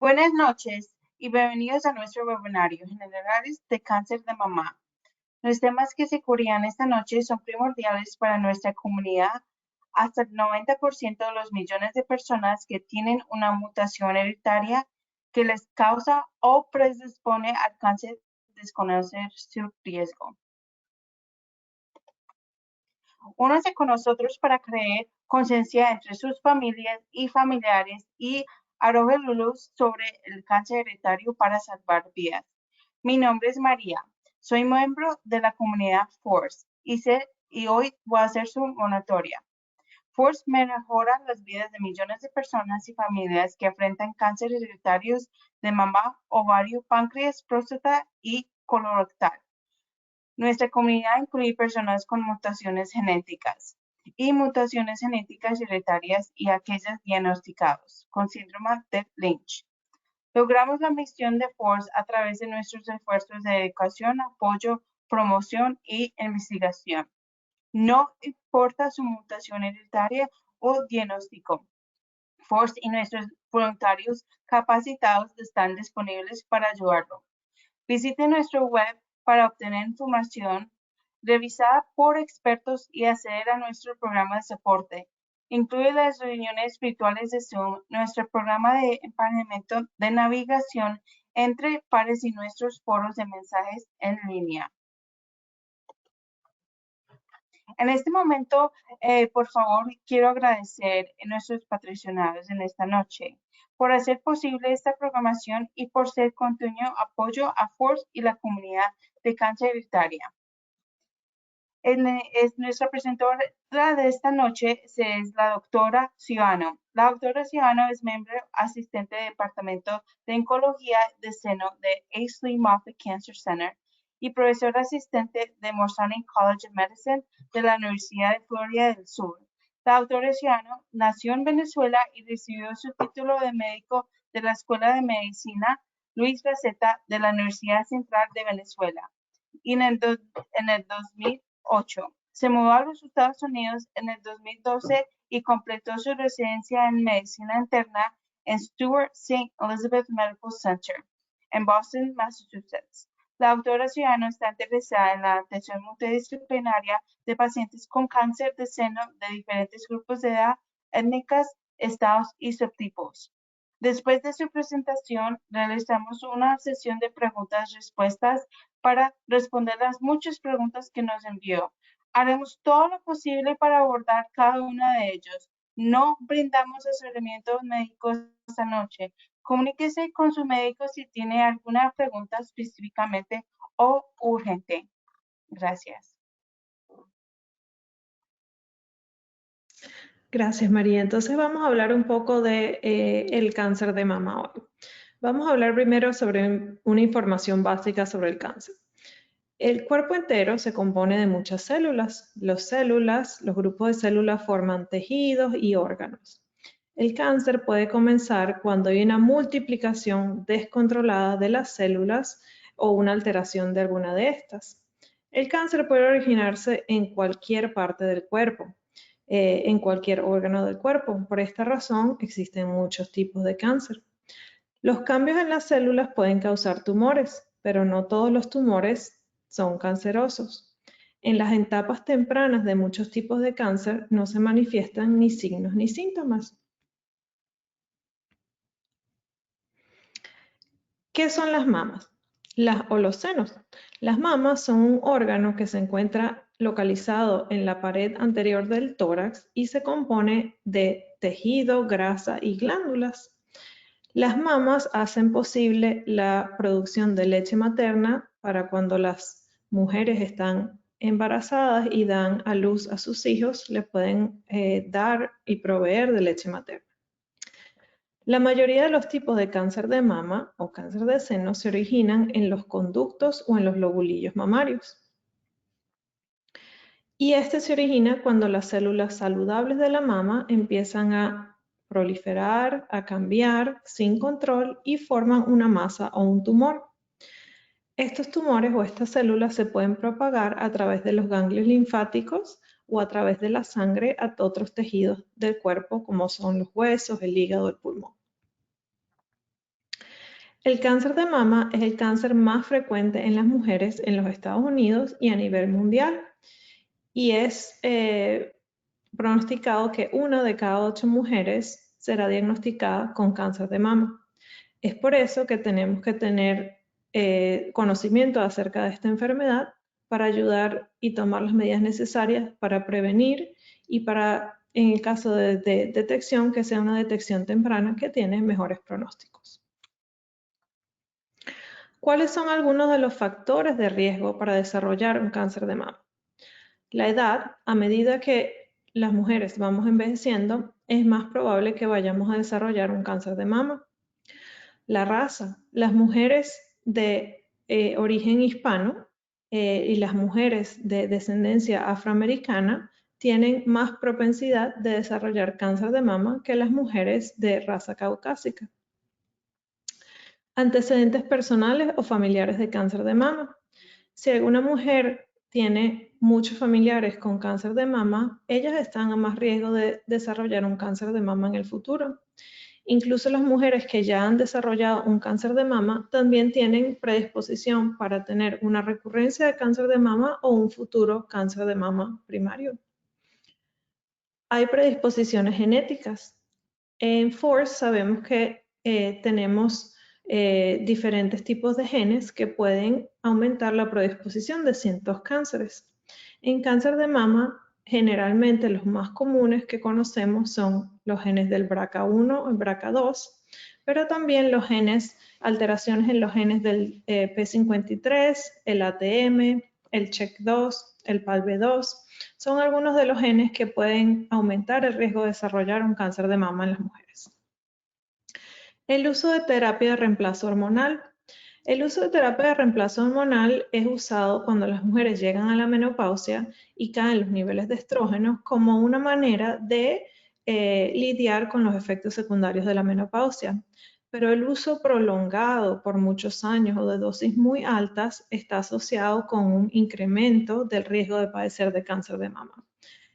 Buenas noches y bienvenidos a nuestro webinario Generales de Cáncer de Mama. Los temas que se cubrirán esta noche son primordiales para nuestra comunidad. Hasta el 90% de los millones de personas que tienen una mutación hereditaria que les causa o predispone al cáncer desconocer su riesgo. Únanse con nosotros para crear conciencia entre sus familias y familiares y arroje luz sobre el cáncer hereditario para salvar vidas. Mi nombre es María. Soy miembro de la comunidad FORCE y hoy voy a ser su monitoria. FORCE mejora las vidas de millones de personas y familias que enfrentan cánceres hereditarios de mama, ovario, páncreas, próstata y colorectal. Nuestra comunidad incluye personas con mutaciones genéticas y mutaciones genéticas hereditarias y aquellas diagnosticadas con síndrome de Lynch. Logramos la misión de FORCE a través de nuestros esfuerzos de educación, apoyo, promoción y investigación. No importa su mutación hereditaria o diagnóstico. FORCE y nuestros voluntarios capacitados están disponibles para ayudarlo. Visite nuestro web para obtener información revisada por expertos y acceder a nuestro programa de soporte. Incluye las reuniones virtuales de Zoom, nuestro programa de empoderamiento de navegación entre pares y nuestros foros de mensajes en línea. En este momento, por favor, quiero agradecer a nuestros patrocinadores en esta noche por hacer posible esta programación y por ser continuo apoyo a FORCE y la comunidad de cáncer hereditaria. Es nuestra presentadora de esta noche es la doctora Ciano. La doctora Ciano es miembro asistente del Departamento de Oncología de Seno de Ashley Moffitt Cancer Center y profesora asistente de Morsani College of Medicine de la Universidad de Florida del Sur. La doctora Ciano nació en Venezuela y recibió su título de médico de la Escuela de Medicina Luis Gaceta de la Universidad Central de Venezuela. Y en el 2008 se mudó a los Estados Unidos en el 2012 y completó su residencia en medicina interna en Stewart St. Elizabeth Medical Center en Boston, Massachusetts. La doctora Ciano está interesada en la atención multidisciplinaria de pacientes con cáncer de seno de diferentes grupos de edad, étnicas, estados y subtipos. Después de su presentación, realizamos una sesión de preguntas-respuestas para responder las muchas preguntas que nos envió. Haremos todo lo posible para abordar cada una de ellos. No brindamos asesoramiento médico esta noche. Comuníquese con su médico si tiene alguna pregunta específicamente o urgente. Gracias. Gracias, María. Entonces vamos a hablar un poco de el cáncer de mama hoy. Vamos a hablar primero sobre una información básica sobre el cáncer. El cuerpo entero se compone de muchas células. Los grupos de células forman tejidos y órganos. El cáncer puede comenzar cuando hay una multiplicación descontrolada de las células o una alteración de alguna de estas. El cáncer puede originarse en cualquier parte del cuerpo, en cualquier órgano del cuerpo. Por esta razón existen muchos tipos de cáncer. Los cambios en las células pueden causar tumores, pero no todos los tumores son cancerosos. En las etapas tempranas de muchos tipos de cáncer no se manifiestan ni signos ni síntomas. ¿Qué son las mamas? O los senos. Las mamas son un órgano que se encuentra localizado en la pared anterior del tórax y se compone de tejido, grasa y glándulas. Las mamas hacen posible la producción de leche materna para cuando las mujeres están embarazadas y dan a luz a sus hijos, le pueden dar y proveer de leche materna. La mayoría de los tipos de cáncer de mama o cáncer de seno se originan en los conductos o en los lobulillos mamarios. Y este se origina cuando las células saludables de la mama empiezan a proliferar, a cambiar sin control y forman una masa o un tumor. Estos tumores o estas células se pueden propagar a través de los ganglios linfáticos o a través de la sangre a otros tejidos del cuerpo como son los huesos, el hígado, el pulmón. El cáncer de mama es el cáncer más frecuente en las mujeres en los Estados Unidos y a nivel mundial. Y es pronosticado que 1 de cada 8 mujeres será diagnosticada con cáncer de mama. Es por eso que tenemos que tener conocimiento acerca de esta enfermedad para ayudar y tomar las medidas necesarias para prevenir y para, en el caso de detección, que sea una detección temprana que tiene mejores pronósticos. ¿Cuáles son algunos de los factores de riesgo para desarrollar un cáncer de mama? La edad, a medida que las mujeres vamos envejeciendo, es más probable que vayamos a desarrollar un cáncer de mama. La raza, las mujeres de origen hispano y las mujeres de descendencia afroamericana tienen más propensidad de desarrollar cáncer de mama que las mujeres de raza caucásica. Antecedentes personales o familiares de cáncer de mama. Si alguna mujer tiene muchos familiares con cáncer de mama, ellas están a más riesgo de desarrollar un cáncer de mama en el futuro. Incluso las mujeres que ya han desarrollado un cáncer de mama también tienen predisposición para tener una recurrencia de cáncer de mama o un futuro cáncer de mama primario. Hay predisposiciones genéticas. En FORCE sabemos que tenemos diferentes tipos de genes que pueden aumentar la predisposición de ciertos cánceres. En cáncer de mama, generalmente los más comunes que conocemos son los genes del BRCA1 o el BRCA2, pero también los genes, alteraciones en los genes del P53, el ATM, el CHEK2, el PALB2, son algunos de los genes que pueden aumentar el riesgo de desarrollar un cáncer de mama en las mujeres. El uso de terapia de reemplazo hormonal. El uso de terapia de reemplazo hormonal es usado cuando las mujeres llegan a la menopausia y caen los niveles de estrógenos como una manera de lidiar con los efectos secundarios de la menopausia. Pero el uso prolongado por muchos años o de dosis muy altas está asociado con un incremento del riesgo de padecer de cáncer de mama.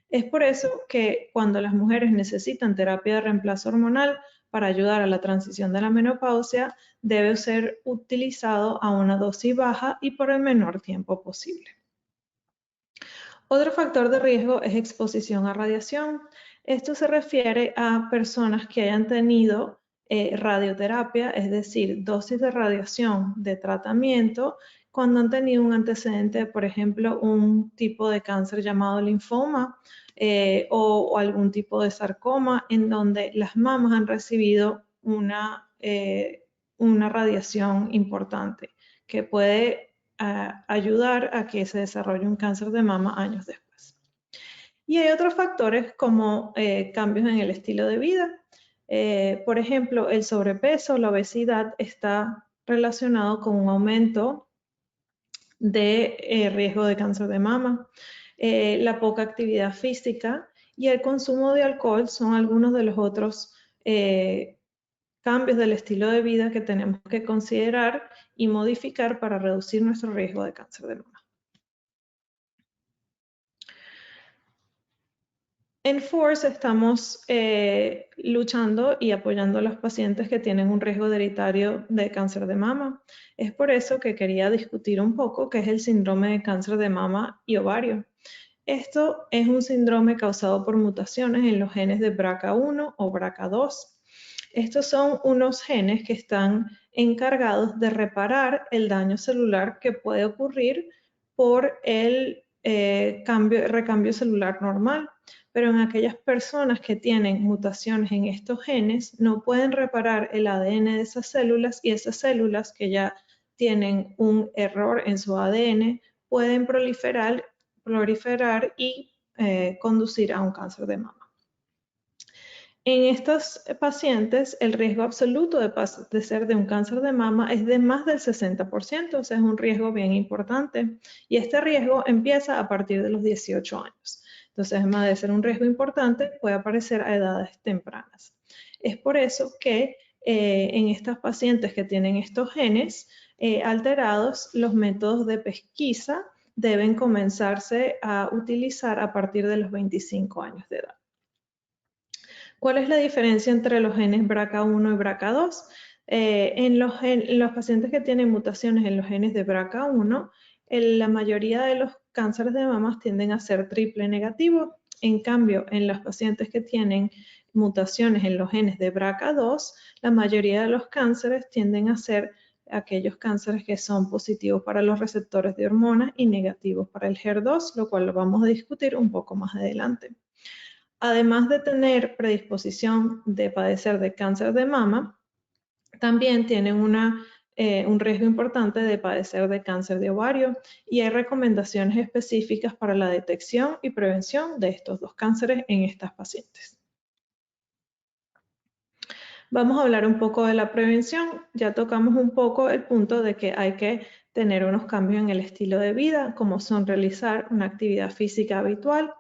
Es por eso que cuando las mujeres necesitan terapia de reemplazo hormonal para ayudar a la transición de la menopausia, debe ser utilizado a una dosis baja y por el menor tiempo posible. Otro factor de riesgo es exposición a radiación. Esto se refiere a personas que hayan tenido radioterapia, es decir, dosis de radiación de tratamiento, cuando han tenido un antecedente, por ejemplo, un tipo de cáncer llamado linfoma o algún tipo de sarcoma, en donde las mamas han recibido una radiación importante que puede ayudar a que se desarrolle un cáncer de mama años después. Y hay otros factores como cambios en el estilo de vida. Por ejemplo, el sobrepeso, la obesidad está relacionado con un aumento de riesgo de cáncer de mama. La poca actividad física y el consumo de alcohol son algunos de los otros cambios del estilo de vida que tenemos que considerar y modificar para reducir nuestro riesgo de cáncer de mama. En FORCE estamos luchando y apoyando a los pacientes que tienen un riesgo hereditario de cáncer de mama. Es por eso que quería discutir un poco qué es el síndrome de cáncer de mama y ovario. Esto es un síndrome causado por mutaciones en los genes de BRCA1 o BRCA2. Estos son unos genes que están encargados de reparar el daño celular que puede ocurrir por el recambio celular normal. Pero en aquellas personas que tienen mutaciones en estos genes, no pueden reparar el ADN de esas células y esas células que ya tienen un error en su ADN pueden proliferar y conducir a un cáncer de mama. En estos pacientes, el riesgo absoluto de ser de un cáncer de mama es de más del 60%, o sea, es un riesgo bien importante. Y este riesgo empieza a partir de los 18 años. Entonces, además de ser un riesgo importante, puede aparecer a edades tempranas. Es por eso que en estas pacientes que tienen estos genes alterados, los métodos de pesquisa deben comenzarse a utilizar a partir de los 25 años de edad. ¿Cuál es la diferencia entre los genes BRCA1 y BRCA2? En los pacientes que tienen mutaciones en los genes de BRCA1, la mayoría de los cánceres de mama tienden a ser triple negativo. En cambio, en los pacientes que tienen mutaciones en los genes de BRCA2, la mayoría de los cánceres tienden a ser aquellos cánceres que son positivos para los receptores de hormonas y negativos para el HER2, lo cual lo vamos a discutir un poco más adelante. Además de tener predisposición de padecer de cáncer de mama, también tienen un riesgo importante de padecer de cáncer de ovario y hay recomendaciones específicas para la detección y prevención de estos dos cánceres en estas pacientes. Vamos a hablar un poco de la prevención. Ya tocamos un poco el punto de que hay que tener unos cambios en el estilo de vida, como son realizar una actividad física habitual.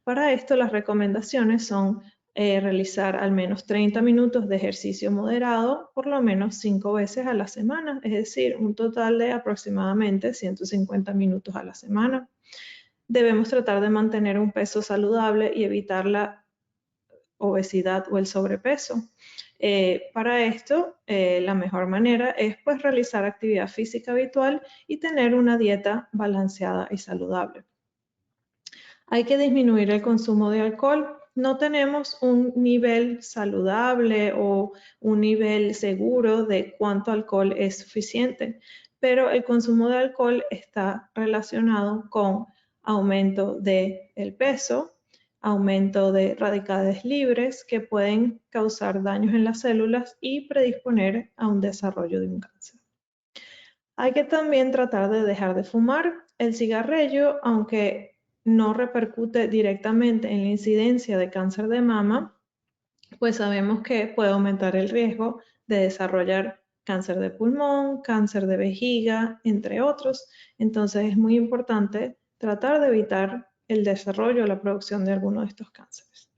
Para esto, las recomendaciones son realizar al menos 30 minutos de ejercicio moderado, por lo menos 5 veces a la semana, es decir, un total de aproximadamente 150 minutos a la semana. Debemos tratar de mantener un peso saludable y evitar la obesidad o el sobrepeso. Para esto, la mejor manera es pues realizar actividad física habitual y tener una dieta balanceada y saludable. Hay que disminuir el consumo de alcohol. No tenemos un nivel saludable o un nivel seguro de cuánto alcohol es suficiente, pero el consumo de alcohol está relacionado con aumento del peso, aumento de radicales libres que pueden causar daños en las células y predisponer a un desarrollo de un cáncer. Hay que también tratar de dejar de fumar. El cigarrillo, aunque no repercute directamente en la incidencia de cáncer de mama, pues sabemos que puede aumentar el riesgo de desarrollar cáncer de pulmón, cáncer de vejiga, entre otros. Entonces es muy importante tratar de evitar el desarrollo o la producción de alguno de estos cánceres.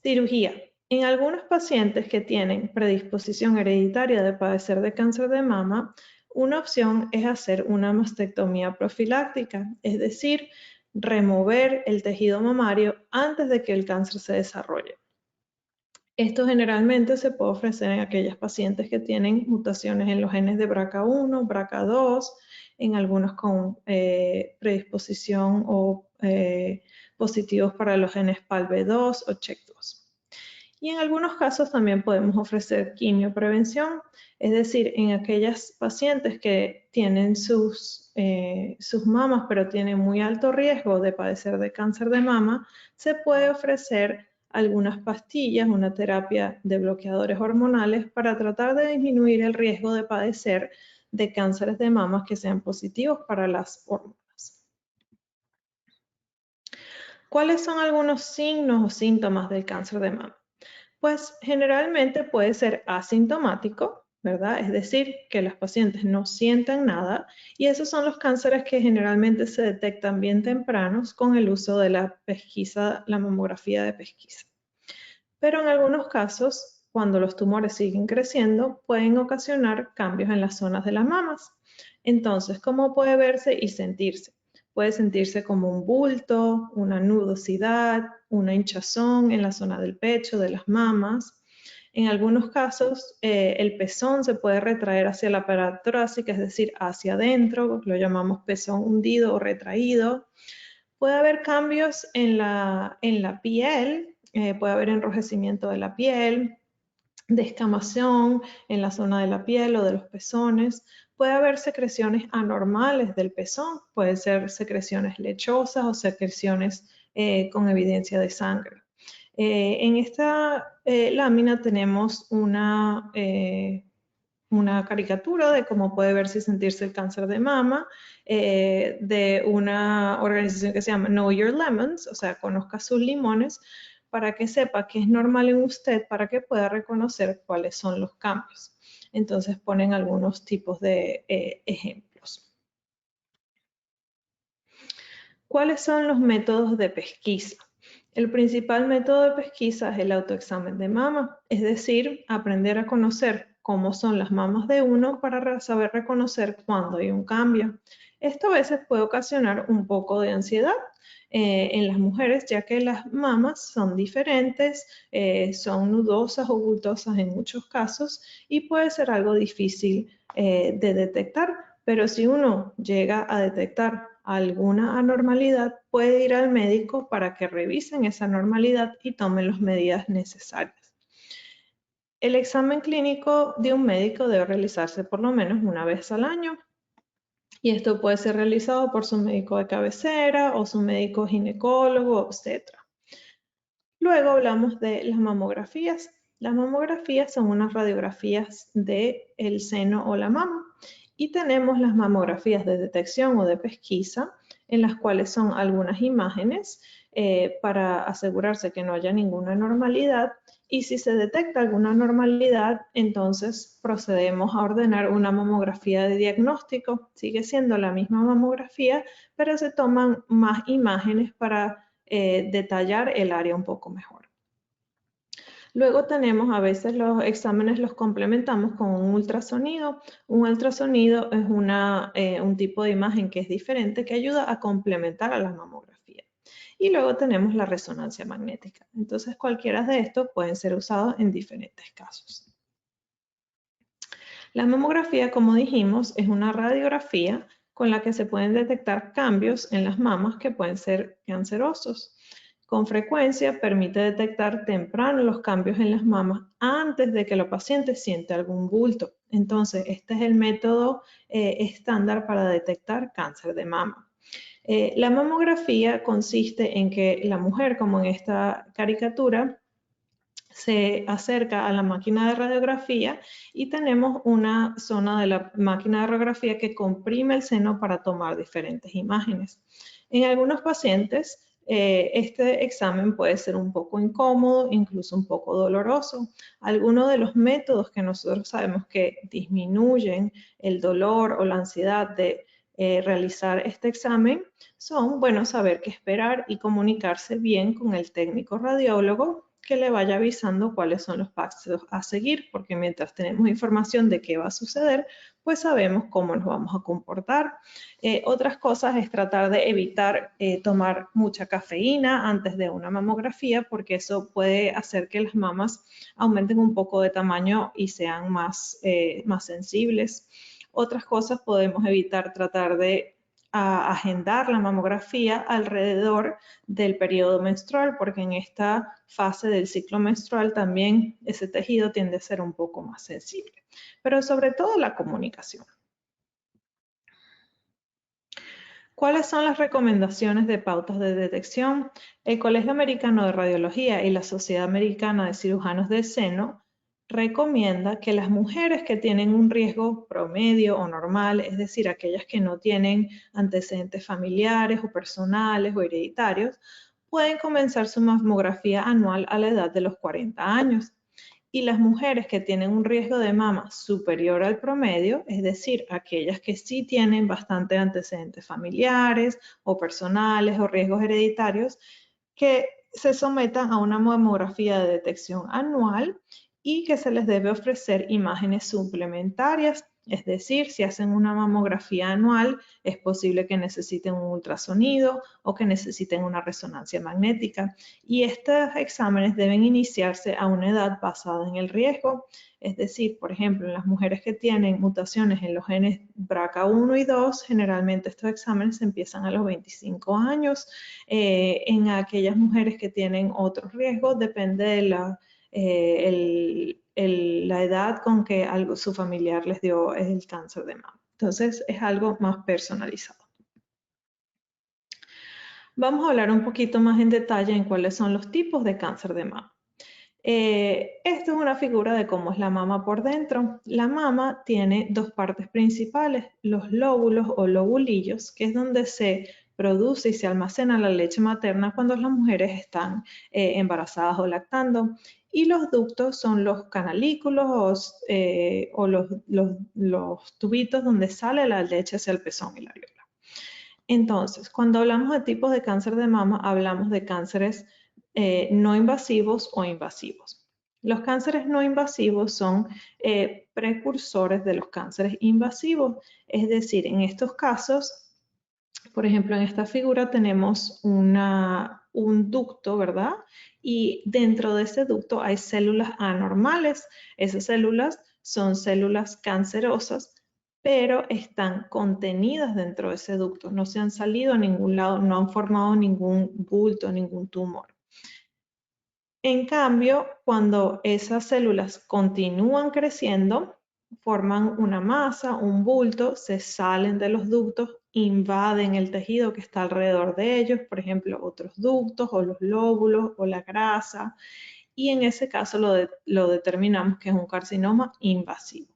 Cirugía. En algunos pacientes que tienen predisposición hereditaria de padecer de cáncer de mama, una opción es hacer una mastectomía profiláctica, es decir, remover el tejido mamario antes de que el cáncer se desarrolle. Esto generalmente se puede ofrecer en aquellas pacientes que tienen mutaciones en los genes de BRCA1, BRCA2, en algunos con predisposición o positivos para los genes PALB2 o CHEK2. Y en algunos casos también podemos ofrecer quimioprevención, es decir, en aquellas pacientes que tienen sus mamas pero tienen muy alto riesgo de padecer de cáncer de mama, se puede ofrecer algunas pastillas, una terapia de bloqueadores hormonales para tratar de disminuir el riesgo de padecer de cánceres de mamas que sean positivos para las hormonas. ¿Cuáles son algunos signos o síntomas del cáncer de mama? Pues generalmente puede ser asintomático, ¿verdad? Es decir, que los pacientes no sientan nada y esos son los cánceres que generalmente se detectan bien tempranos con el uso de la pesquisa, la mamografía de pesquisa. Pero en algunos casos, cuando los tumores siguen creciendo, pueden ocasionar cambios en las zonas de las mamas. Entonces, ¿cómo puede verse y sentirse? Puede sentirse como un bulto, una nudosidad, una hinchazón en la zona del pecho, de las mamas. En algunos casos, el pezón se puede retraer hacia la pared torácica, es decir, hacia adentro, lo llamamos pezón hundido o retraído. Puede haber cambios en la piel, puede haber enrojecimiento de la piel, descamación en la zona de la piel o de los pezones. Puede haber secreciones anormales del pezón, pueden ser secreciones lechosas o secreciones con evidencia de sangre. En esta lámina tenemos una caricatura de cómo puede verse y sentirse el cáncer de mama de una organización que se llama Know Your Lemons, o sea, conozca sus limones, para que sepa que es normal en usted, para que pueda reconocer cuáles son los cambios. Entonces ponen algunos tipos de ejemplos. ¿Cuáles son los métodos de pesquisa? El principal método de pesquisa es el autoexamen de mama, es decir, aprender a conocer cómo son las mamas de uno para saber reconocer cuándo hay un cambio. Esto a veces puede ocasionar un poco de ansiedad en las mujeres, ya que las mamas son diferentes, son nudosas o bultosas en muchos casos y puede ser algo difícil de detectar. Pero si uno llega a detectar alguna anormalidad, puede ir al médico para que revisen esa anormalidad y tomen las medidas necesarias. El examen clínico de un médico debe realizarse por lo menos una vez al año y esto puede ser realizado por su médico de cabecera o su médico ginecólogo, etc. Luego hablamos de las mamografías. Las mamografías son unas radiografías del seno o la mama y tenemos las mamografías de detección o de pesquisa, en las cuales son algunas imágenes para asegurarse que no haya ninguna anormalidad, y si se detecta alguna anormalidad, entonces procedemos a ordenar una mamografía de diagnóstico. Sigue siendo la misma mamografía, pero se toman más imágenes para detallar el área un poco mejor. Luego tenemos a veces los exámenes los complementamos con un ultrasonido. Un ultrasonido es un tipo de imagen que es diferente que ayuda a complementar a la mamografía. Y luego tenemos la resonancia magnética. Entonces cualquiera de estos pueden ser usados en diferentes casos. La mamografía, como dijimos, es una radiografía con la que se pueden detectar cambios en las mamas que pueden ser cancerosos. Con frecuencia permite detectar temprano los cambios en las mamas antes de que los pacientes sientan algún bulto. Entonces, este es el método estándar para detectar cáncer de mama. La mamografía consiste en que la mujer, como en esta caricatura, se acerca a la máquina de radiografía y tenemos una zona de la máquina de radiografía que comprime el seno para tomar diferentes imágenes. En algunos pacientes, este examen puede ser un poco incómodo, incluso un poco doloroso. Algunos de los métodos que nosotros sabemos que disminuyen el dolor o la ansiedad de realizar este examen son, bueno, saber qué esperar y comunicarse bien con el técnico radiólogo que le vaya avisando cuáles son los pasos a seguir, porque mientras tenemos información de qué va a suceder, pues sabemos cómo nos vamos a comportar. Otras cosas es tratar de evitar tomar mucha cafeína antes de una mamografía, porque eso puede hacer que las mamas aumenten un poco de tamaño y sean más sensibles. Otras cosas podemos evitar tratar de agendar la mamografía alrededor del periodo menstrual, porque en esta fase del ciclo menstrual también ese tejido tiende a ser un poco más sensible. Pero sobre todo la comunicación. ¿Cuáles son las recomendaciones de pautas de detección? El Colegio Americano de Radiología y la Sociedad Americana de Cirujanos del Seno recomienda que las mujeres que tienen un riesgo promedio o normal, es decir, aquellas que no tienen antecedentes familiares o personales o hereditarios, pueden comenzar su mamografía anual a la edad de los 40 años. Y las mujeres que tienen un riesgo de mama superior al promedio, es decir, aquellas que sí tienen bastante antecedentes familiares o personales o riesgos hereditarios, que se sometan a una mamografía de detección anual y que se les debe ofrecer imágenes suplementarias. Es decir, si hacen una mamografía anual, es posible que necesiten un ultrasonido o que necesiten una resonancia magnética. Y estos exámenes deben iniciarse a una edad basada en el riesgo. Es decir, por ejemplo, en las mujeres que tienen mutaciones en los genes BRCA1 y 2, generalmente estos exámenes empiezan a los 25 años. En aquellas mujeres que tienen otros riesgos, depende de la edad con que su familiar les dio el cáncer de mama. Entonces, es algo más personalizado. Vamos a hablar un poquito más en detalle en cuáles son los tipos de cáncer de mama. Esto es una figura de cómo es la mama por dentro. La mama tiene dos partes principales, los lóbulos o lobulillos, que es donde se produce y se almacena la leche materna cuando las mujeres están embarazadas o lactando. Y los ductos son los canalículos o los tubitos donde sale la leche hacia el pezón y la areola. Entonces, cuando hablamos de tipos de cáncer de mama, hablamos de cánceres no invasivos o invasivos. Los cánceres no invasivos son precursores de los cánceres invasivos, es decir, en estos casos Por ejemplo, en esta figura tenemos un ducto, ¿verdad? Y dentro de ese ducto hay células anormales. Esas células son células cancerosas, pero están contenidas dentro de ese ducto. No se han salido a ningún lado, no han formado ningún bulto, ningún tumor. En cambio, cuando esas células continúan creciendo, forman una masa, un bulto, se salen de los ductos, invaden el tejido que está alrededor de ellos, por ejemplo, otros ductos o los lóbulos o la grasa, y en ese caso lo determinamos que es un carcinoma invasivo.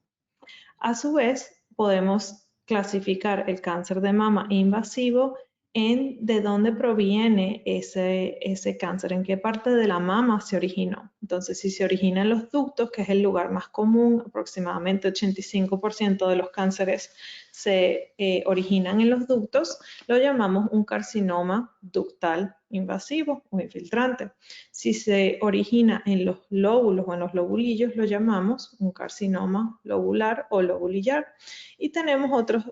A su vez, podemos clasificar el cáncer de mama invasivo en de dónde proviene ese cáncer, en qué parte de la mama se originó. Entonces, si se origina en los ductos, que es el lugar más común, aproximadamente 85% de los cánceres se originan en los ductos, lo llamamos un carcinoma ductal invasivo o infiltrante. Si se origina en los lóbulos o en los lobulillos, lo llamamos un carcinoma lobular o lobulillar. Y tenemos otros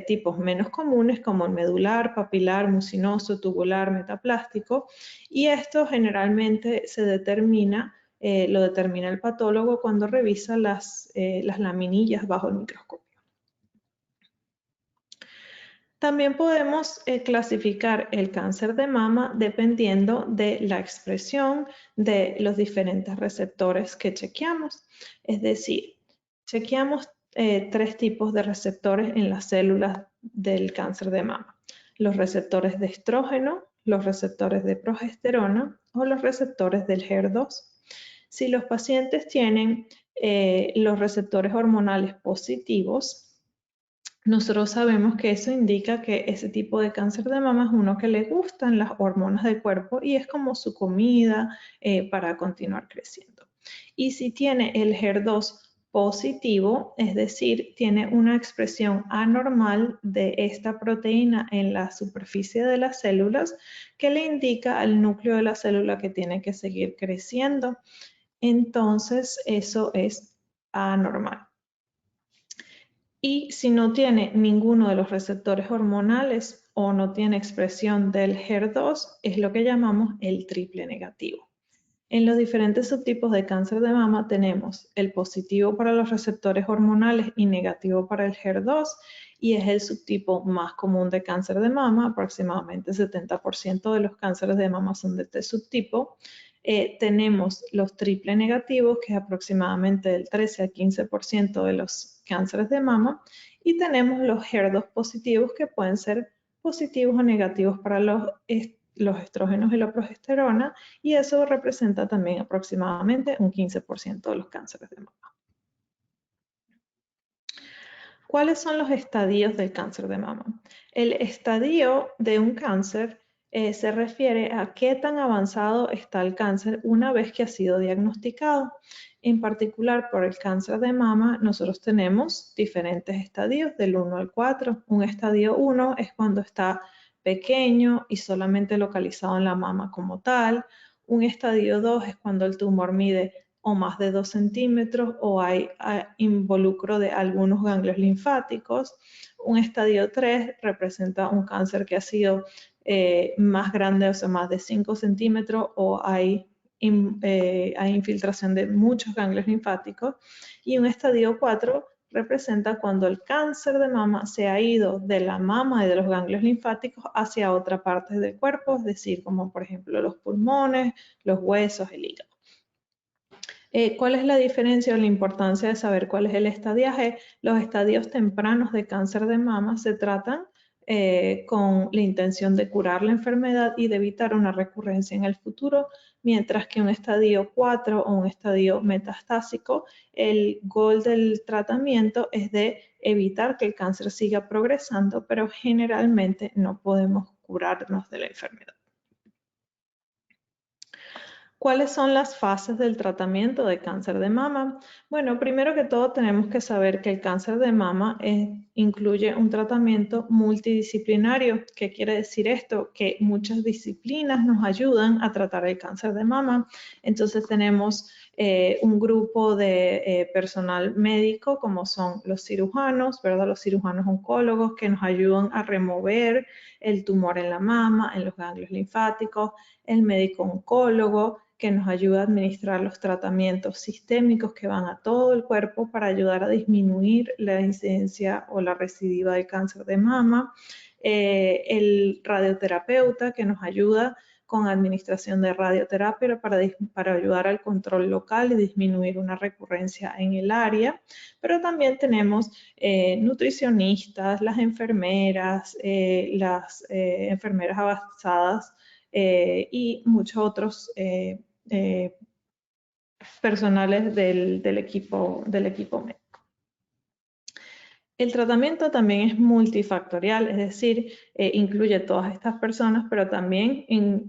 tipos menos comunes como el medular, papilar, mucinoso, tubular, metaplástico. Y esto generalmente se determina, lo determina el patólogo cuando revisa las laminillas bajo el microscopio. También podemos clasificar el cáncer de mama dependiendo de la expresión de los diferentes receptores que chequeamos. Es decir, chequeamos tres tipos de receptores en las células del cáncer de mama. Los receptores de estrógeno, los receptores de progesterona o los receptores del HER2. Si los pacientes tienen los receptores hormonales positivos, nosotros sabemos que eso indica que ese tipo de cáncer de mama es uno que le gustan las hormonas del cuerpo y es como su comida para continuar creciendo. Y si tiene el HER2 positivo, es decir, tiene una expresión anormal de esta proteína en la superficie de las células que le indica al núcleo de la célula que tiene que seguir creciendo. Entonces, eso es anormal. Y si no tiene ninguno de los receptores hormonales o no tiene expresión del HER2, es lo que llamamos el triple negativo. En los diferentes subtipos de cáncer de mama tenemos el positivo para los receptores hormonales y negativo para el HER2 y es el subtipo más común de cáncer de mama, aproximadamente 70% de los cánceres de mama son de este subtipo. Tenemos los triple negativos, que es aproximadamente del 13 al 15% de los cánceres de mama, y tenemos los HER2 positivos, que pueden ser positivos o negativos para los estrógenos y la progesterona, y eso representa también aproximadamente un 15% de los cánceres de mama. ¿Cuáles son los estadios del cáncer de mama? El estadio de un cáncer se refiere a qué tan avanzado está el cáncer una vez que ha sido diagnosticado. En particular, por el cáncer de mama, nosotros tenemos diferentes estadios del 1 al 4. Un estadio 1 es cuando está pequeño y solamente localizado en la mama como tal. Un estadio 2 es cuando el tumor mide o más de 2 centímetros o hay involucro de algunos ganglios linfáticos. Un estadio 3 representa un cáncer que ha sido más grande, o sea, más de 5 centímetros o hay infiltración de muchos ganglios linfáticos. Y un estadio 4 representa cuando el cáncer de mama se ha ido de la mama y de los ganglios linfáticos hacia otra parte del cuerpo, es decir, como por ejemplo los pulmones, los huesos, el hígado. ¿Cuál es la diferencia o la importancia de saber cuál es el estadiaje? Los estadios tempranos de cáncer de mama se tratan con la intención de curar la enfermedad y de evitar una recurrencia en el futuro, mientras que un estadio 4 o un estadio metastásico, el goal del tratamiento es de evitar que el cáncer siga progresando, pero generalmente no podemos curarnos de la enfermedad. ¿Cuáles son las fases del tratamiento de cáncer de mama? Bueno, primero que todo tenemos que saber que el cáncer de mama incluye un tratamiento multidisciplinario. ¿Qué quiere decir esto? Que muchas disciplinas nos ayudan a tratar el cáncer de mama. Entonces tenemos un grupo de personal médico, como son los cirujanos, ¿verdad? Los cirujanos oncólogos que nos ayudan a remover el tumor en la mama, en los ganglios linfáticos, el médico oncólogo que nos ayuda a administrar los tratamientos sistémicos que van a todo el cuerpo para ayudar a disminuir la incidencia o la recidiva del cáncer de mama, el radioterapeuta que nos ayuda con administración de radioterapia para ayudar al control local y disminuir una recurrencia en el área, pero también tenemos nutricionistas, las enfermeras avanzadas y muchos otros personales del equipo médico. El tratamiento también es multifactorial, es decir, incluye todas estas personas, pero también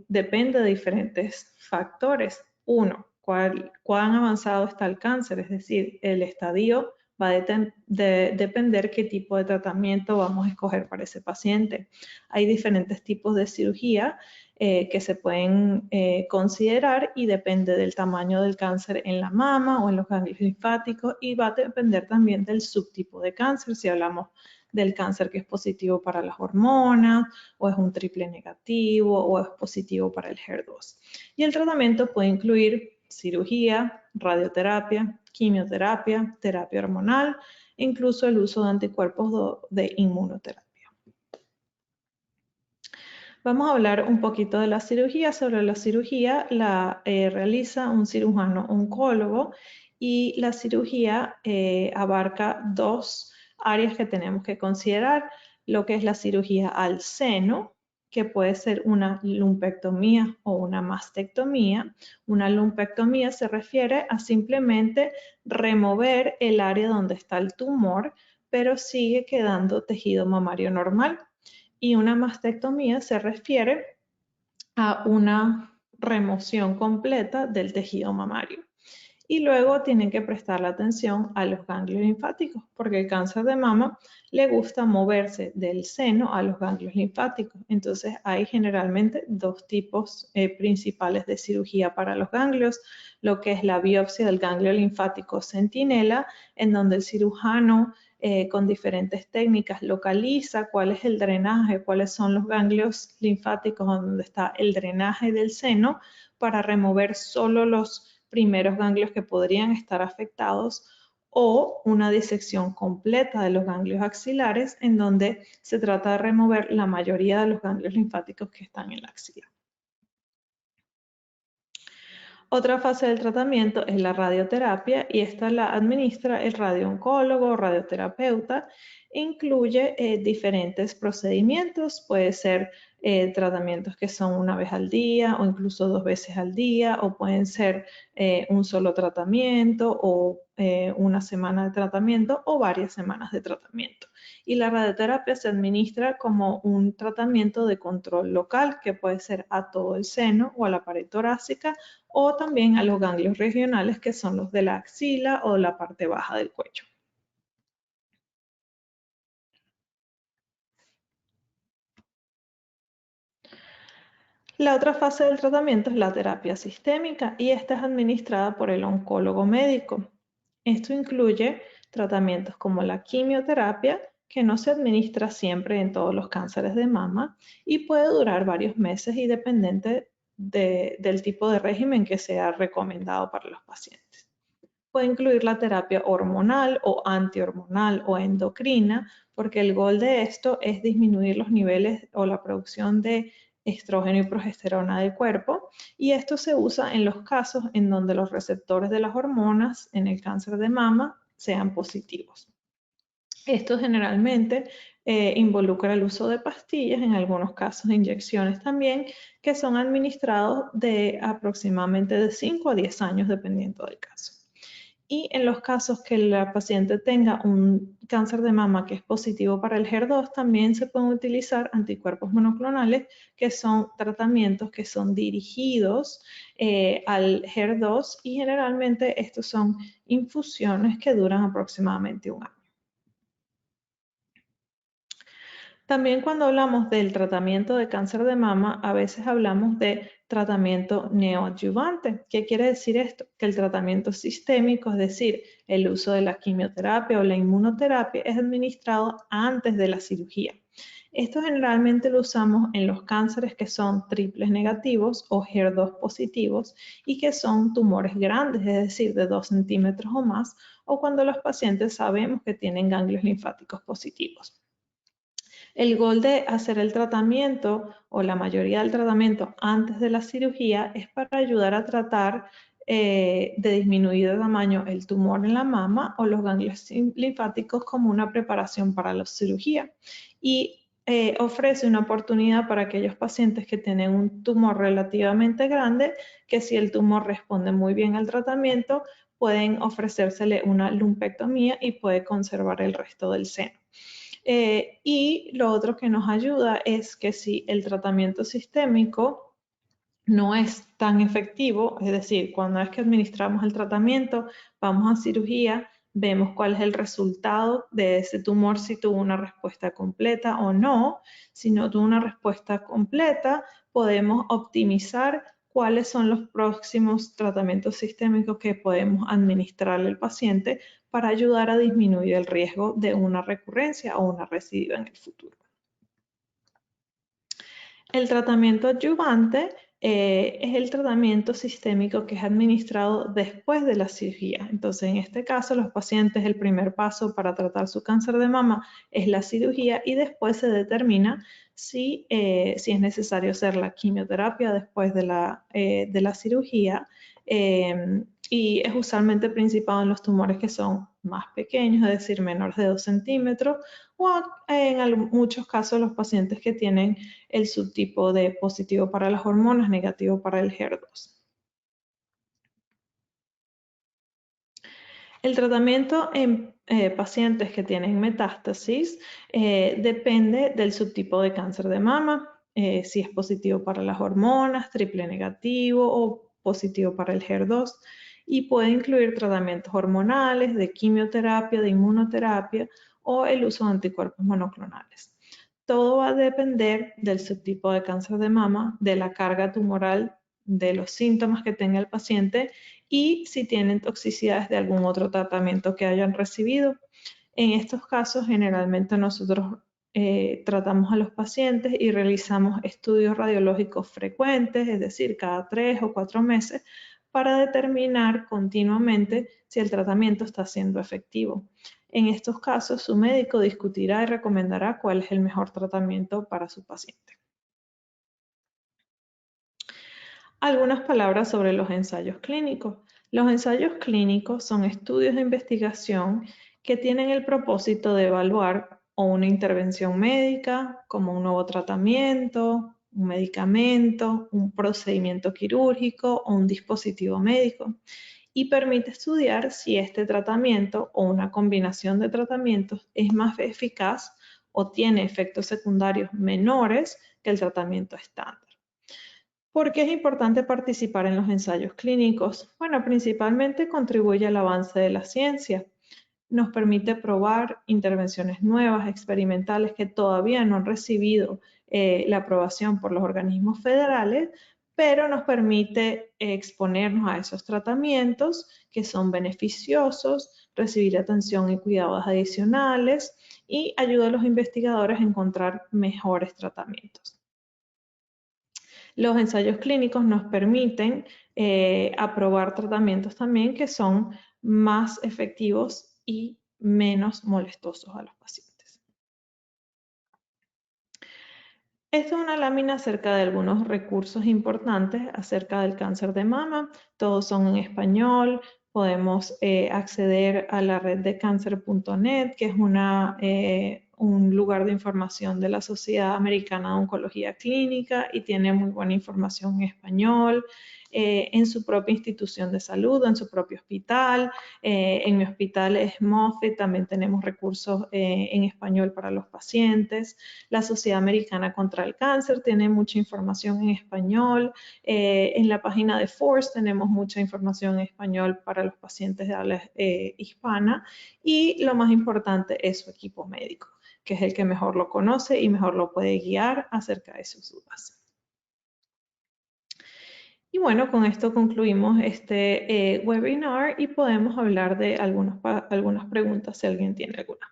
depende de diferentes factores. Uno, cuán avanzado está el cáncer, es decir, el estadio va a depender qué tipo de tratamiento vamos a escoger para ese paciente. Hay diferentes tipos de cirugía que se pueden considerar y depende del tamaño del cáncer en la mama o en los ganglios linfáticos y va a depender también del subtipo de cáncer, si hablamos del cáncer que es positivo para las hormonas o es un triple negativo o es positivo para el HER2. Y el tratamiento puede incluir cirugía, radioterapia, quimioterapia, terapia hormonal, e incluso el uso de anticuerpos de inmunoterapia. Vamos a hablar un poquito de la cirugía. Sobre la cirugía la realiza un cirujano oncólogo y la cirugía abarca dos áreas que tenemos que considerar, lo que es la cirugía al seno, que puede ser una lumpectomía o una mastectomía. Una lumpectomía se refiere a simplemente remover el área donde está el tumor, pero sigue quedando tejido mamario normal. Y una mastectomía se refiere a una remoción completa del tejido mamario. Y luego tienen que prestarle atención a los ganglios linfáticos, porque el cáncer de mama le gusta moverse del seno a los ganglios linfáticos. Entonces hay generalmente dos tipos principales de cirugía para los ganglios, lo que es la biopsia del ganglio linfático centinela, en donde el cirujano con diferentes técnicas localiza cuál es el drenaje, cuáles son los ganglios linfáticos donde está el drenaje del seno para remover solo los primeros ganglios que podrían estar afectados o una disección completa de los ganglios axilares en donde se trata de remover la mayoría de los ganglios linfáticos que están en la axila. Otra fase del tratamiento es la radioterapia y esta la administra el radiooncólogo o radioterapeuta. Incluye diferentes procedimientos, puede ser tratamientos que son una vez al día o incluso 2 veces al día, o pueden ser un solo tratamiento o una semana de tratamiento o varias semanas de tratamiento. Y la radioterapia se administra como un tratamiento de control local que puede ser a todo el seno o a la pared torácica o también a los ganglios regionales que son los de la axila o la parte baja del cuello. La otra fase del tratamiento es la terapia sistémica y esta es administrada por el oncólogo médico. Esto incluye tratamientos como la quimioterapia, que no se administra siempre en todos los cánceres de mama y puede durar varios meses y dependiente del tipo de régimen que sea recomendado para los pacientes. Puede incluir la terapia hormonal o antihormonal o endocrina, porque el goal de esto es disminuir los niveles o la producción de estrógeno y progesterona del cuerpo, y esto se usa en los casos en donde los receptores de las hormonas en el cáncer de mama sean positivos. Esto generalmente involucra el uso de pastillas, en algunos casos inyecciones también, que son administrados de aproximadamente de 5 a 10 años dependiendo del caso. Y en los casos que la paciente tenga un cáncer de mama que es positivo para el HER2, también se pueden utilizar anticuerpos monoclonales, que son tratamientos que son dirigidos al HER2 y generalmente estos son infusiones que duran aproximadamente un año. También cuando hablamos del tratamiento de cáncer de mama, a veces hablamos de tratamiento neoadyuvante. ¿Qué quiere decir esto? Que el tratamiento sistémico, es decir, el uso de la quimioterapia o la inmunoterapia, es administrado antes de la cirugía. Esto generalmente lo usamos en los cánceres que son triples negativos o HER2 positivos y que son tumores grandes, es decir, de 2 centímetros o más, o cuando los pacientes sabemos que tienen ganglios linfáticos positivos. El gol de hacer el tratamiento o la mayoría del tratamiento antes de la cirugía es para ayudar a tratar de disminuir de tamaño el tumor en la mama o los ganglios linfáticos como una preparación para la cirugía. Y ofrece una oportunidad para aquellos pacientes que tienen un tumor relativamente grande, que si el tumor responde muy bien al tratamiento, pueden ofrecérsele una lumpectomía y puede conservar el resto del seno. Y lo otro que nos ayuda es que si el tratamiento sistémico no es tan efectivo, es decir, cuando es que administramos el tratamiento, vamos a cirugía, vemos cuál es el resultado de ese tumor, si tuvo una respuesta completa o no. Si no tuvo una respuesta completa, podemos optimizar cuáles son los próximos tratamientos sistémicos que podemos administrarle al paciente para ayudar a disminuir el riesgo de una recurrencia o una recidiva en el futuro. El tratamiento adyuvante es el tratamiento sistémico que es administrado después de la cirugía. Entonces, en este caso, los pacientes, el primer paso para tratar su cáncer de mama es la cirugía y después se determina si es necesario hacer la quimioterapia después de la cirugía. Y es usualmente principado en los tumores que son más pequeños, es decir, menores de 2 centímetros, o en muchos casos los pacientes que tienen el subtipo de positivo para las hormonas, negativo para el HER2. El tratamiento en pacientes que tienen metástasis depende del subtipo de cáncer de mama, si es positivo para las hormonas, triple negativo o positivo para el HER2, y puede incluir tratamientos hormonales, de quimioterapia, de inmunoterapia o el uso de anticuerpos monoclonales. Todo va a depender del subtipo de cáncer de mama, de la carga tumoral, de los síntomas que tenga el paciente y si tienen toxicidades de algún otro tratamiento que hayan recibido. En estos casos, generalmente nosotros tratamos a los pacientes y realizamos estudios radiológicos frecuentes, es decir, cada 3 o 4 meses, para determinar continuamente si el tratamiento está siendo efectivo. En estos casos, su médico discutirá y recomendará cuál es el mejor tratamiento para su paciente. Algunas palabras sobre los ensayos clínicos. Los ensayos clínicos son estudios de investigación que tienen el propósito de evaluar o una intervención médica, como un nuevo tratamiento, un medicamento, un procedimiento quirúrgico o un dispositivo médico, y permite estudiar si este tratamiento o una combinación de tratamientos es más eficaz o tiene efectos secundarios menores que el tratamiento estándar. ¿Por qué es importante participar en los ensayos clínicos? Bueno, principalmente contribuye al avance de la ciencia. Nos permite probar intervenciones nuevas, experimentales, que todavía no han recibido la aprobación por los organismos federales, pero nos permite exponernos a esos tratamientos que son beneficiosos, recibir atención y cuidados adicionales y ayuda a los investigadores a encontrar mejores tratamientos. Los ensayos clínicos nos permiten aprobar tratamientos también que son más efectivos y menos molestosos a los pacientes. Esta es una lámina acerca de algunos recursos importantes acerca del cáncer de mama. Todos son en español. Podemos acceder a la red de cancer.net, que es un lugar de información de la Sociedad Americana de Oncología Clínica y tiene muy buena información en español. En su propia institución de salud, en su propio hospital. En mi hospital es Moffitt, también tenemos recursos en español para los pacientes. La Sociedad Americana contra el Cáncer tiene mucha información en español. En la página de Force tenemos mucha información en español para los pacientes de habla hispana. Y lo más importante es su equipo médico. que es el que mejor lo conoce y mejor lo puede guiar acerca de sus dudas. Y bueno, con esto concluimos este webinar y podemos hablar de algunas preguntas si alguien tiene alguna.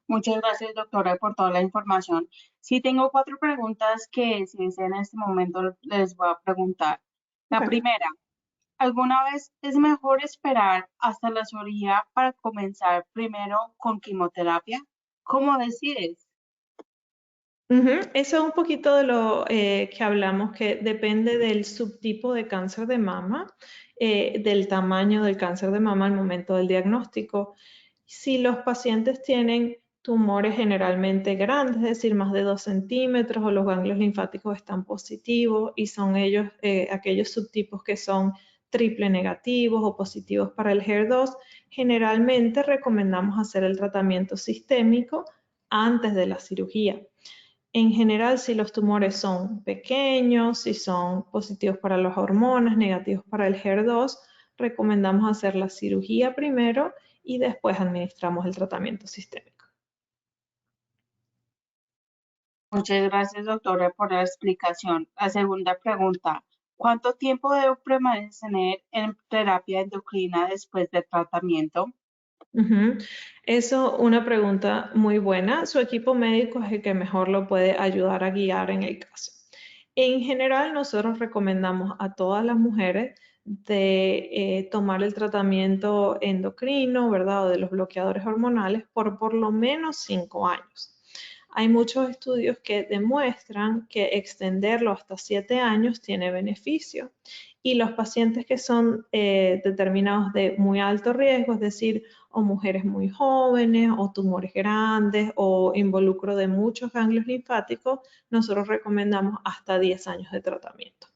Muchas gracias, doctora, por toda la información. Sí, tengo 4 preguntas que si desea en este momento les voy a preguntar. La Okay. primera, ¿alguna vez es mejor esperar hasta la cirugía para comenzar primero con quimioterapia? ¿Cómo decides? Eso es un poquito de lo que hablamos, que depende del subtipo de cáncer de mama, del tamaño del cáncer de mama al momento del diagnóstico. Si los pacientes tienen tumores generalmente grandes, es decir, más de 2 centímetros, o los ganglios linfáticos están positivos y son ellos aquellos subtipos que son triple negativos o positivos para el HER2, generalmente recomendamos hacer el tratamiento sistémico antes de la cirugía. En general, si los tumores son pequeños, si son positivos para las hormonas, negativos para el HER2, recomendamos hacer la cirugía primero y después administramos el tratamiento sistémico. Muchas gracias, doctora, por la explicación. La segunda pregunta, ¿cuánto tiempo debo permanecer en terapia endocrina después del tratamiento? Eso es una pregunta muy buena. Su equipo médico es el que mejor lo puede ayudar a guiar en el caso. En general, nosotros recomendamos a todas las mujeres de tomar el tratamiento endocrino, ¿verdad? O de los bloqueadores hormonales por lo menos 5 años. Hay muchos estudios que demuestran que extenderlo hasta 7 años tiene beneficio. Y los pacientes que son determinados de muy alto riesgo, es decir, o mujeres muy jóvenes, o tumores grandes, o involucro de muchos ganglios linfáticos, nosotros recomendamos hasta 10 años de tratamiento.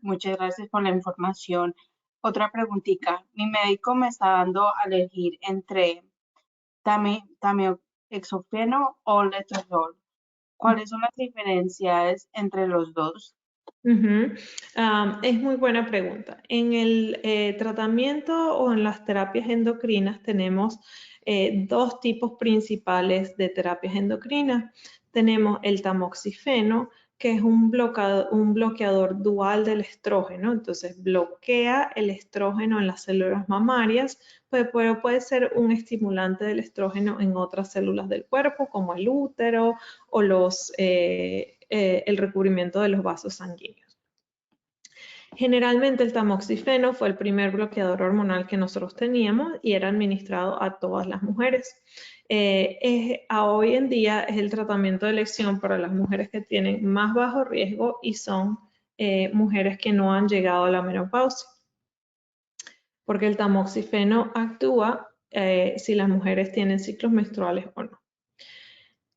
Muchas gracias por la información. Otra preguntita. Mi médico me está dando a elegir entre tamioxofeno o letrozol. ¿Cuáles son las diferencias entre los dos? Es muy buena pregunta. En el tratamiento o en las terapias endocrinas tenemos dos tipos principales de terapias endocrinas. Tenemos el tamoxifeno, que es un bloqueador dual del estrógeno, entonces bloquea el estrógeno en las células mamarias, pero puede ser un estimulante del estrógeno en otras células del cuerpo, como el útero o el recubrimiento de los vasos sanguíneos. Generalmente el tamoxifeno fue el primer bloqueador hormonal que nosotros teníamos y era administrado a todas las mujeres. Hoy en día es el tratamiento de elección para las mujeres que tienen más bajo riesgo y son mujeres que no han llegado a la menopausia, porque el tamoxifeno actúa si las mujeres tienen ciclos menstruales o no.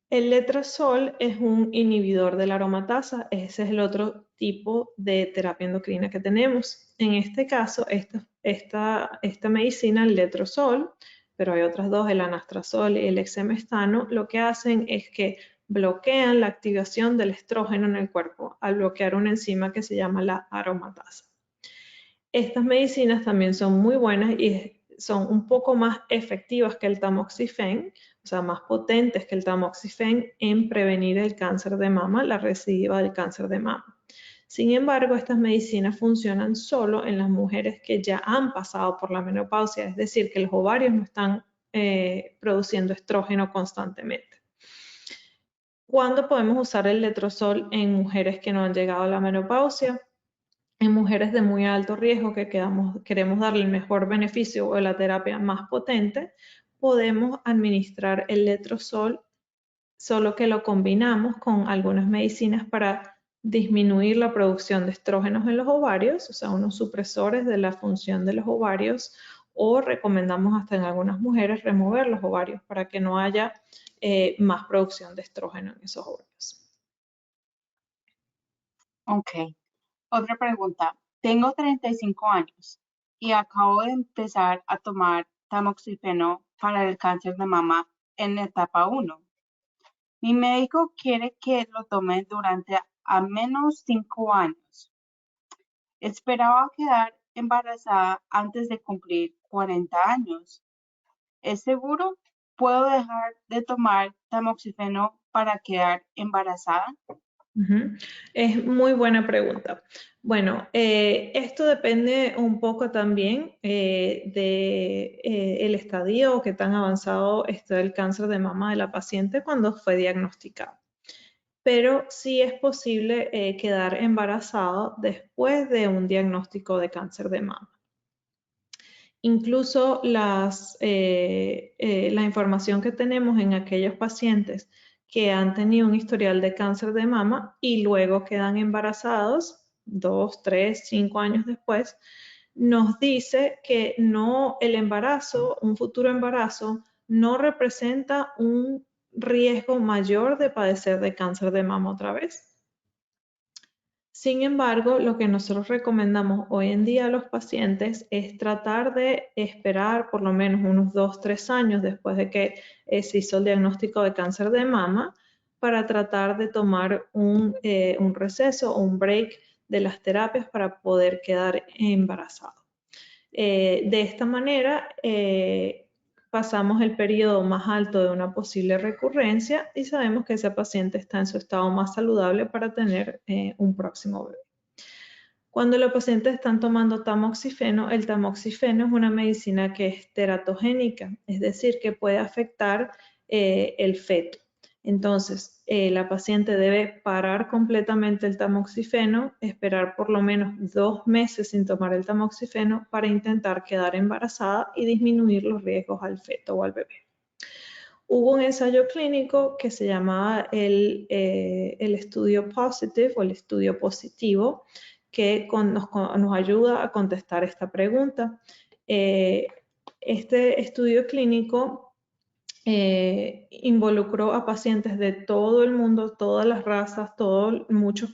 El letrozol es un inhibidor de la aromatasa, ese es el otro tipo de terapia endocrina que tenemos. En este caso, esta medicina, el letrozol, pero hay otras dos, el anastrozol y el exemestano, lo que hacen es que bloquean la activación del estrógeno en el cuerpo al bloquear una enzima que se llama la aromatasa. Estas medicinas también son muy buenas y son un poco más efectivas que el tamoxifeno, o sea, más potentes que el tamoxifeno en prevenir el cáncer de mama, la recidiva del cáncer de mama. Sin embargo, estas medicinas funcionan solo en las mujeres que ya han pasado por la menopausia, es decir, que los ovarios no están produciendo estrógeno constantemente. ¿Cuándo podemos usar el letrozol en mujeres que no han llegado a la menopausia? En mujeres de muy alto riesgo que queremos darle el mejor beneficio o la terapia más potente, podemos administrar el letrozol, solo que lo combinamos con algunas medicinas para disminuir la producción de estrógenos en los ovarios, o sea, unos supresores de la función de los ovarios, o recomendamos hasta en algunas mujeres remover los ovarios para que no haya más producción de estrógeno en esos ovarios. Ok. Otra pregunta. Tengo 35 años y acabo de empezar a tomar tamoxifeno para el cáncer de mama en etapa 1. Mi médico quiere que lo tome durante al menos 5 años. Esperaba quedar embarazada antes de cumplir 40 años. ¿Es seguro? ¿Puedo dejar de tomar tamoxifeno para quedar embarazada? Ujú. Es muy buena pregunta. Bueno, esto depende un poco también de el estadio o qué tan avanzado está el cáncer de mama de la paciente cuando fue diagnosticado. Pero sí es posible quedar embarazado después de un diagnóstico de cáncer de mama. Incluso la información que tenemos en aquellos pacientes que han tenido un historial de cáncer de mama y luego quedan embarazados 2, 3, 5 años después, nos dice que no, el embarazo, un futuro embarazo, no representa un riesgo mayor de padecer de cáncer de mama otra vez. Sin embargo, lo que nosotros recomendamos hoy en día a los pacientes es tratar de esperar por lo menos unos 2, 3 años después de que se hizo el diagnóstico de cáncer de mama para tratar de tomar un receso o un break de las terapias para poder quedar embarazado. De esta manera, pasamos el periodo más alto de una posible recurrencia y sabemos que ese paciente está en su estado más saludable para tener un próximo bebé. Cuando los pacientes están tomando tamoxifeno, el tamoxifeno es una medicina que es teratogénica, es decir, que puede afectar el feto. Entonces, la paciente debe parar completamente el tamoxifeno, esperar por lo menos 2 meses sin tomar el tamoxifeno para intentar quedar embarazada y disminuir los riesgos al feto o al bebé. Hubo un ensayo clínico que se llamaba el estudio positive o el estudio positivo que nos ayuda a contestar esta pregunta. Este estudio clínico involucró a pacientes de todo el mundo, todas las razas, muchos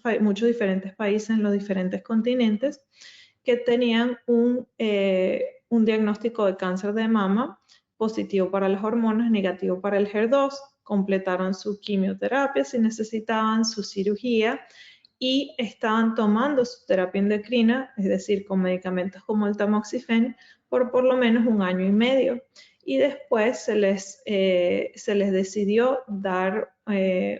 diferentes países en los diferentes continentes que tenían un diagnóstico de cáncer de mama positivo para las hormonas, negativo para el HER2, completaron su quimioterapia si necesitaban, su cirugía y estaban tomando su terapia endocrina, es decir, con medicamentos como el tamoxifeno, por lo menos 1 año y medio. Y después se les decidió dar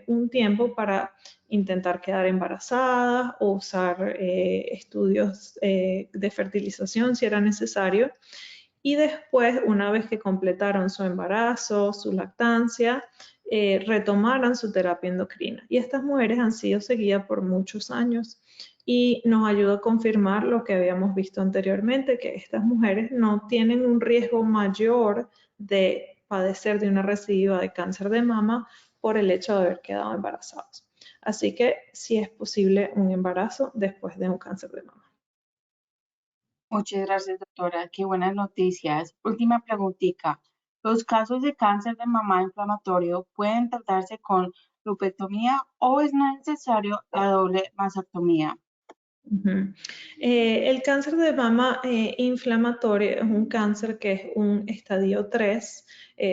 un tiempo para intentar quedar embarazadas o usar estudios de fertilización si era necesario. Y después, una vez que completaron su embarazo, su lactancia, retomaran su terapia endocrina. Y estas mujeres han sido seguidas por muchos años y nos ayuda a confirmar lo que habíamos visto anteriormente, que estas mujeres no tienen un riesgo mayor de padecer de una recidiva de cáncer de mama por el hecho de haber quedado embarazados. Así que sí es posible un embarazo después de un cáncer de mama. Muchas gracias, doctora. Qué buenas noticias. Última preguntita. ¿Los casos de cáncer de mama inflamatorio pueden tratarse con lupectomía o es necesario la doble mastectomía? Ujú. El cáncer de mama inflamatorio es un cáncer que es un estadio 3,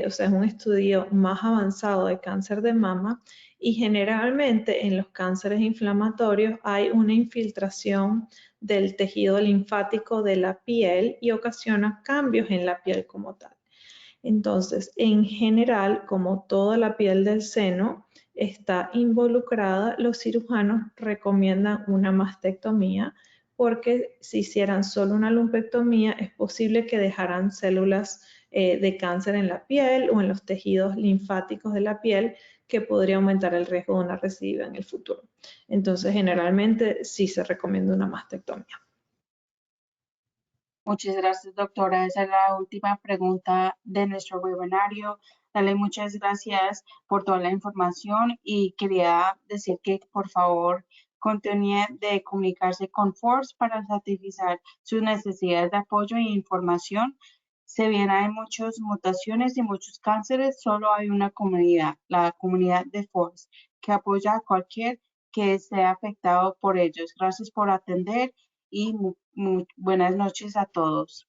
o sea, es un estudio más avanzado de cáncer de mama y generalmente en los cánceres inflamatorios hay una infiltración del tejido linfático de la piel y ocasiona cambios en la piel como tal. Entonces, en general, como toda la piel del seno está involucrada, los cirujanos recomiendan una mastectomía porque si hicieran solo una lumpectomía es posible que dejaran células de cáncer en la piel o en los tejidos linfáticos de la piel que podría aumentar el riesgo de una recidiva en el futuro. Entonces, generalmente sí se recomienda una mastectomía. Muchas gracias, doctora. Esa es la última pregunta de nuestro webinario. Dale muchas gracias por toda la información y quería decir que por favor continúe de comunicarse con Force para satisfacer sus necesidades de apoyo e información. Se bien hay muchas mutaciones y muchos cánceres, solo hay una comunidad, la comunidad de Force, que apoya a cualquier que sea afectado por ellos. Gracias por atender y buenas noches a todos.